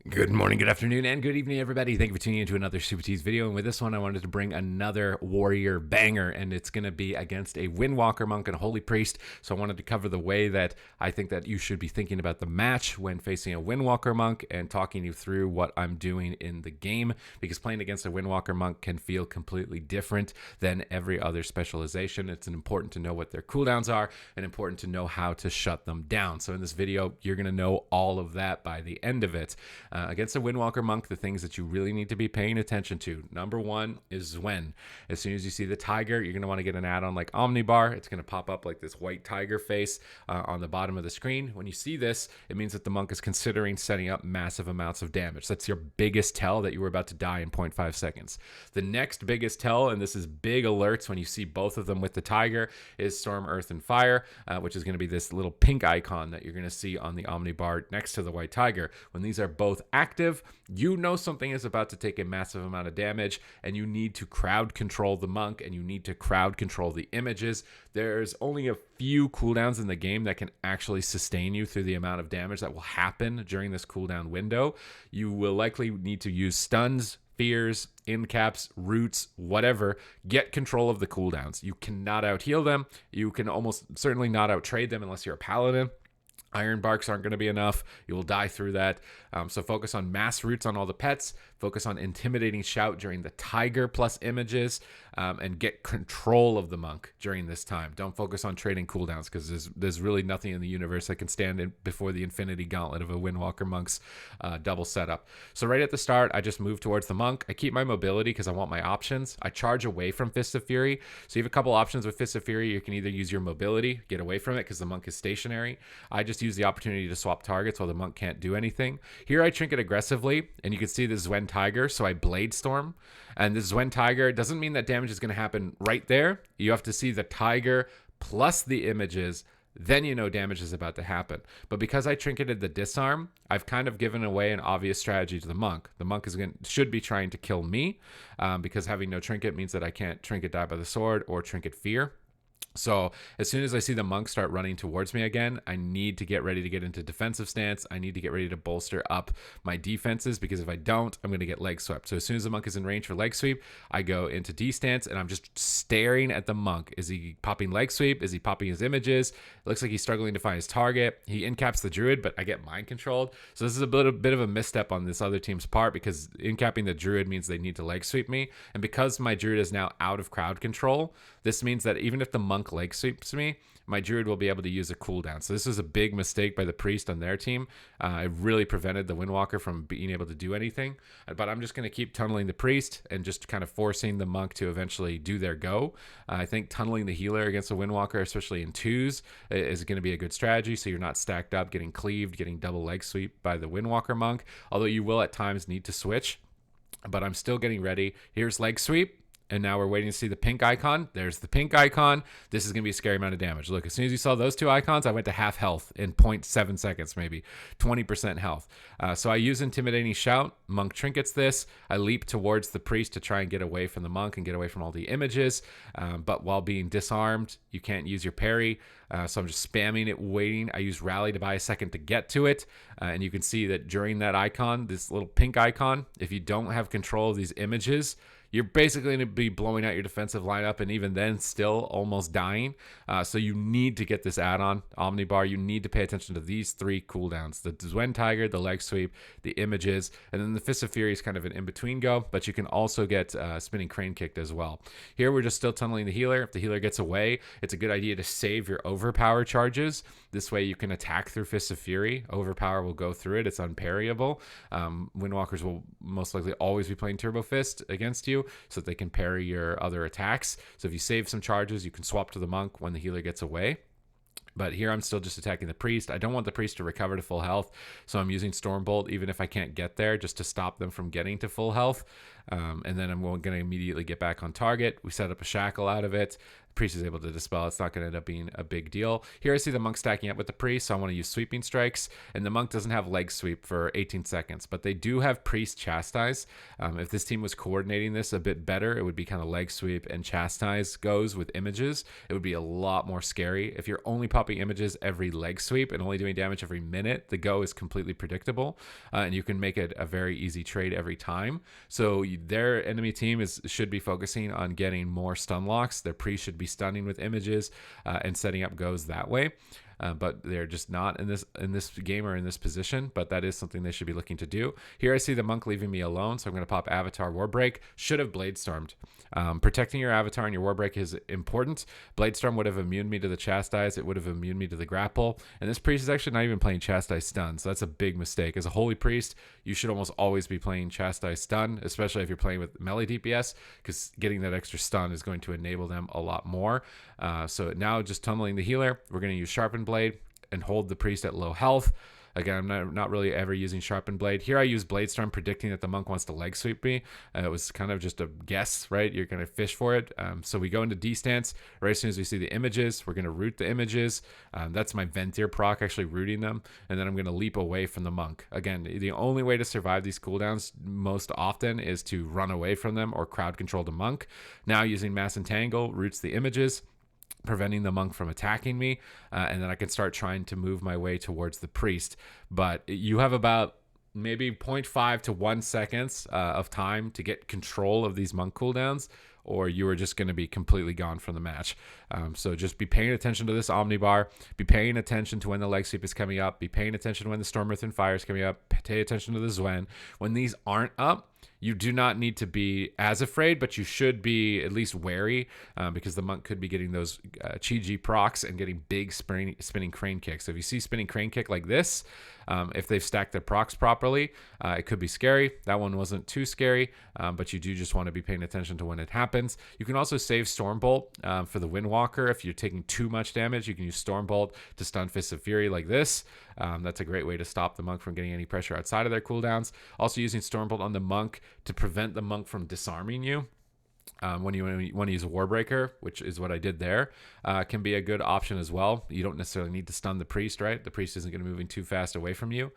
Good morning, good afternoon, and good evening, everybody. Thank you for tuning into another Supatease video. And with this one, I wanted to bring another warrior banger, and it's going to be against a Windwalker monk and a holy priest. So I wanted to cover the way that I think that you should be thinking about the match when facing a Windwalker monk and talking you through what I'm doing in the game, because playing against a Windwalker monk can feel completely different than every other specialization. It's important to know what their cooldowns are and important to know how to shut them down. So in this video, you're going to know all of that by the end of it. Against a Windwalker monk, the things that you really need to be paying attention to. Number one is Zwen. As soon as you see the tiger, you're going to want to get an add-on like Omnibar. It's going to pop up like this white tiger face on the bottom of the screen. When you see this, it means that the monk is considering setting up massive amounts of damage. That's your biggest tell that you were about to die in 0.5 seconds. The next biggest tell, and this is big alerts when you see both of them with the tiger, is Storm, Earth, and Fire, which is going to be this little pink icon that you're going to see on the Omnibar next to the white tiger. When these are both active, you know something is about to take a massive amount of damage, and you need to crowd control the monk, and you need to crowd control the images. There's only a few cooldowns in the game that can actually sustain you through the amount of damage that will happen during this cooldown window. You will likely need to use stuns, fears, incaps, roots, whatever. Get control of the cooldowns. You cannot out heal them. You can almost certainly not out trade them unless you're a paladin. Iron barks aren't going to be enough. You will die through that. So focus on mass roots on all the pets. Focus on intimidating shout during the tiger plus images, and get control of the monk during this time. Don't focus on trading cooldowns because there's really nothing in the universe that can stand before the infinity gauntlet of a Windwalker monk's double setup. So right at the start, I just move towards the monk. I keep my mobility because I want my options. I charge away from Fist of Fury. So you have a couple options with Fist of Fury. You can either use your mobility, get away from it because the monk is stationary. I just use the opportunity to swap targets while the monk can't do anything. Here I trinket aggressively, and you can see the Zwen Tiger, so I Blade Storm. And the Zwen Tiger doesn't mean that damage is going to happen right there. You have to see the tiger plus the images, then you know damage is about to happen. But because I trinketed the disarm, I've kind of given away an obvious strategy to the monk. The monk should be trying to kill me, because having no trinket means that I can't trinket die by the sword or trinket fear. So as soon as I see the monk start running towards me again, I need to get ready to get into defensive stance. I need to get ready to bolster up my defenses, because if I don't, I'm going to get leg swept. So as soon as the monk is in range for leg sweep, I go into D stance, and I'm just staring at the monk. Is he popping leg sweep? Is he popping his images? It looks like he's struggling to find his target. He incaps the druid, but I get mind controlled. So this is a bit of a misstep on this other team's part, because incapping the druid means they need to leg sweep me. And because my druid is now out of crowd control, this means that even if the monk leg sweeps me, my druid will be able to use a cooldown. So this was a big mistake by the priest on their team. It really prevented the Windwalker from being able to do anything. But I'm just going to keep tunneling the priest and just kind of forcing the monk to eventually do their go. I think tunneling the healer against a Windwalker, especially in twos, is going to be a good strategy. So you're not stacked up, getting cleaved, getting double leg sweep by the Windwalker monk. Although you will at times need to switch. But I'm still getting ready. Here's leg sweep. And now we're waiting to see the pink icon. There's the pink icon. This is going to be a scary amount of damage. Look, as soon as you saw those two icons, I went to half health in 0.7 seconds, maybe 20% health. So I use Intimidating Shout. Monk trinkets this. I leap towards the priest to try and get away from the monk and get away from all the images. But while being disarmed, you can't use your parry. So I'm just spamming it, waiting. I use Rally to buy a second to get to it. And you can see that during that icon, this little pink icon, if you don't have control of these images, you're basically going to be blowing out your defensive lineup, and even then still almost dying. So you need to get this add-on, Omnibar. You need to pay attention to these three cooldowns: the Zwen Tiger, the leg sweep, the images, and then the Fist of Fury is kind of an in-between go, but you can also get spinning crane kicked as well. Here we're just still tunneling the healer. If the healer gets away, it's a good idea to save your overpower charges. This way you can attack through Fist of Fury. Overpower will go through it. It's unparryable. Windwalkers will most likely always be playing Turbo Fist against you, so that they can parry your other attacks. So if you save some charges, you can swap to the monk when the healer gets away. But here I'm still just attacking the priest. I don't want the priest to recover to full health, so I'm using Stormbolt even if I can't get there, just to stop them from getting to full health. And then I'm going to immediately get back on target. We set up a shackle out of it. Priest is able to dispel. It's not going to end up being a big deal. Here I see the monk stacking up with the priest, so I want to use sweeping strikes. And the monk doesn't have leg sweep for 18 seconds, but they do have priest chastise. If this team was coordinating this a bit better, it would be kind of leg sweep and chastise goes with images. It would be a lot more scary. If you're only popping images every leg sweep and only doing damage every minute, the go is completely predictable, and you can make it a very easy trade every time. So their enemy team should be focusing on getting more stun locks. Their priest should be stunning with images and setting up goes that way. But they're just not in this game or in this position, but that is something they should be looking to do. Here I see the monk leaving me alone, so I'm going to pop Avatar Warbreak. Should have Bladestormed. Protecting your Avatar and your Warbreak is important. Bladestorm would have immuned me to the Chastise. It would have immuned me to the Grapple. And this priest is actually not even playing Chastise Stun, so that's a big mistake. As a Holy Priest, you should almost always be playing Chastise Stun, especially if you're playing with melee DPS, because getting that extra stun is going to enable them a lot more. So now just tunneling the healer, we're going to use Sharpened Blade and hold the priest at low health. Again, I'm not really ever using Sharpened Blade. Here I use Bladestorm, predicting that the monk wants to leg sweep me. It was kind of just a guess, right? You're going to fish for it. So we go into D-stance. Right as soon as we see the images, we're going to root the images. That's my Ventir proc, actually rooting them. And then I'm going to leap away from the monk. Again, the only way to survive these cooldowns most often is to run away from them or crowd control the monk. Now using Mass Entangle, roots the images, preventing the monk from attacking me, and then I can start trying to move my way towards the priest. But you have about maybe 0.5 to 1 seconds of time to get control of these monk cooldowns, or you are just going to be completely gone from the match. So just be paying attention to this Omnibar, be paying attention to when the leg sweep is coming up, be paying attention to when the Storm Earth and Fire is coming up, pay attention to the Zwen. When these aren't up, you do not need to be as afraid, but you should be at least wary, because the monk could be getting those Chi-Ji procs and getting big spinning crane kicks. So if you see spinning crane kick like this, if they've stacked their procs properly, it could be scary. That one wasn't too scary, but you do just want to be paying attention to when it happens. You can also save Stormbolt for the Windwalker. If you're taking too much damage, you can use Stormbolt to stun Fists of Fury like this. That's a great way to stop the monk from getting any pressure outside of their cooldowns. Also using Stormbolt on the monk to prevent the monk from disarming you. When you want to use a Warbreaker, which is what I did there, can be a good option as well. You don't necessarily need to stun the priest, right? The priest isn't going to be moving too fast away from you.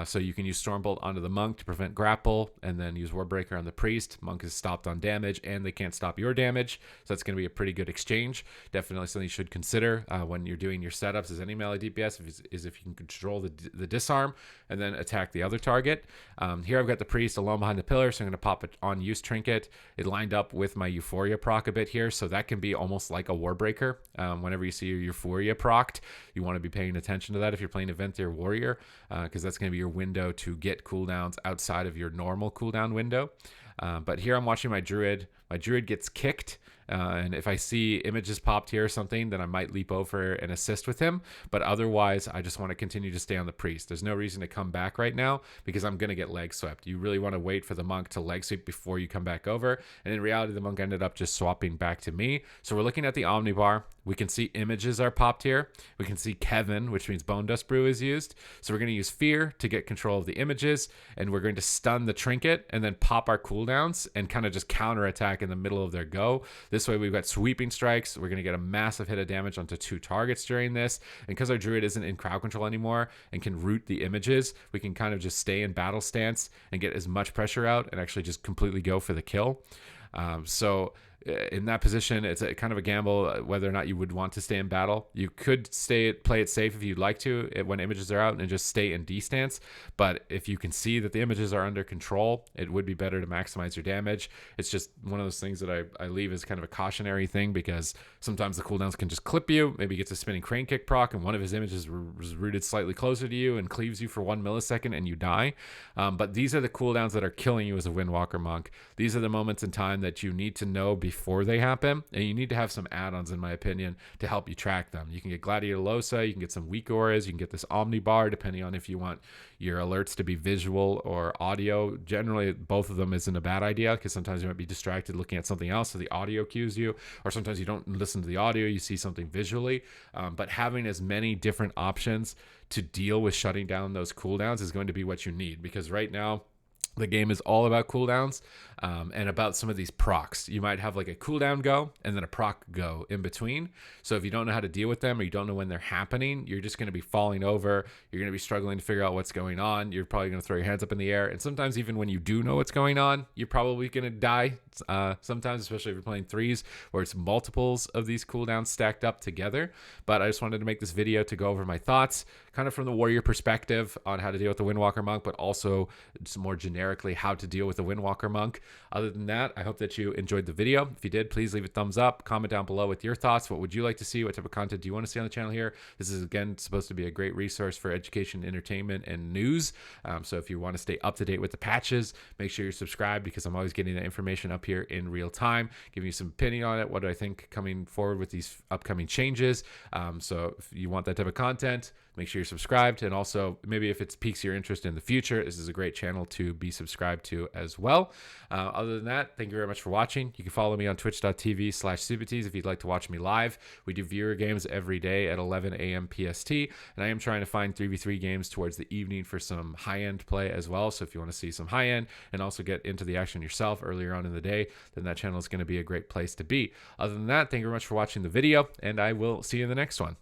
So you can use Stormbolt onto the monk to prevent grapple, and then use Warbreaker on the priest. Monk is stopped on damage, and they can't stop your damage. So that's going to be a pretty good exchange. Definitely something you should consider when you're doing your setups as any melee DPS, is if you can control the disarm and then attack the other target. Here I've got the priest alone behind the pillar, so I'm going to pop it on use trinket. It lined up with my Euphoria proc a bit here, so that can be almost like a Warbreaker. Whenever you see your Euphoria procced, you want to be paying attention to that if you're playing Event or Warrior, because that's going to be your window to get cooldowns outside of your normal cooldown window. But here I'm watching my Druid. My Druid gets kicked, and if I see images popped here or something, then I might leap over and assist with him. But otherwise, I just want to continue to stay on the priest. There's no reason to come back right now because I'm going to get leg swept. You really want to wait for the monk to leg sweep before you come back over. And in reality, the monk ended up just swapping back to me. So we're looking at the Omnibar. We can see images are popped here. We can see Kevin, which means Bone Dust Brew is used. So we're going to use Fear to get control of the images, and we're going to stun the trinket and then pop our cooldowns and kind of just counterattack in the middle of their go. This way we've got sweeping strikes. We're going to get a massive hit of damage onto 2 targets during this. And because our Druid isn't in crowd control anymore and can root the images, we can kind of just stay in battle stance and get as much pressure out and actually just completely go for the kill. So in that position, it's a kind of a gamble whether or not you would want to stay in battle. You could play it safe if you'd like to when images are out and just stay in D stance. But if you can see that the images are under control, it would be better to maximize your damage. It's just one of those things that I leave as kind of a cautionary thing, because sometimes the cooldowns can just clip you. Maybe he gets a spinning crane kick proc and one of his images was rooted slightly closer to you and cleaves you for 1 millisecond and you die. But these are the cooldowns that are killing you as a Windwalker monk. These are the moments in time that you need to know before they happen, and you need to have some add-ons, in my opinion, to help you track them. You can get Gladiator Losa, you can get some weak auras, you can get this Omnibar, depending on if you want your alerts to be visual or audio. Generally, both of them isn't a bad idea, because sometimes you might be distracted looking at something else, so the audio cues you, or sometimes you don't listen to the audio, you see something visually. But having as many different options to deal with shutting down those cooldowns is going to be what you need, because right now, The game is all about cooldowns and about some of these procs. You might have like a cooldown go and then a proc go in between. So if you don't know how to deal with them or you don't know when they're happening, you're just going to be falling over. You're going to be struggling to figure out what's going on. You're probably going to throw your hands up in the air. And sometimes even when you do know what's going on, you're probably going to die. Sometimes, especially if you're playing threes where it's multiples of these cooldowns stacked up together. But I just wanted to make this video to go over my thoughts, kind of from the warrior perspective on how to deal with the Windwalker monk, but also just more generically how to deal with the Windwalker monk. Other than that, I hope that you enjoyed the video. If you did, please leave a thumbs up, comment down below with your thoughts. What would you like to see? What type of content do you want to see on the channel here? This is, again, supposed to be a great resource for education, entertainment, and news. So if you want to stay up to date with the patches, make sure you're subscribed, because I'm always getting that information up here in real time, giving you some opinion on it, what do I think coming forward with these upcoming changes. So if you want that type of content, make sure you're subscribed. And also, maybe if it piques your interest in the future, this is a great channel to be subscribed to as well. Other than that, thank you very much for watching. You can follow me on twitch.tv/Supatease if you'd like to watch me live. We do viewer games every day at 11 a.m. PST, and I am trying to find 3v3 games towards the evening for some high-end play as well. So if you want to see some high-end and also get into the action yourself earlier on in the day, then that channel is going to be a great place to be. Other than that, thank you very much for watching the video, and I will see you in the next one.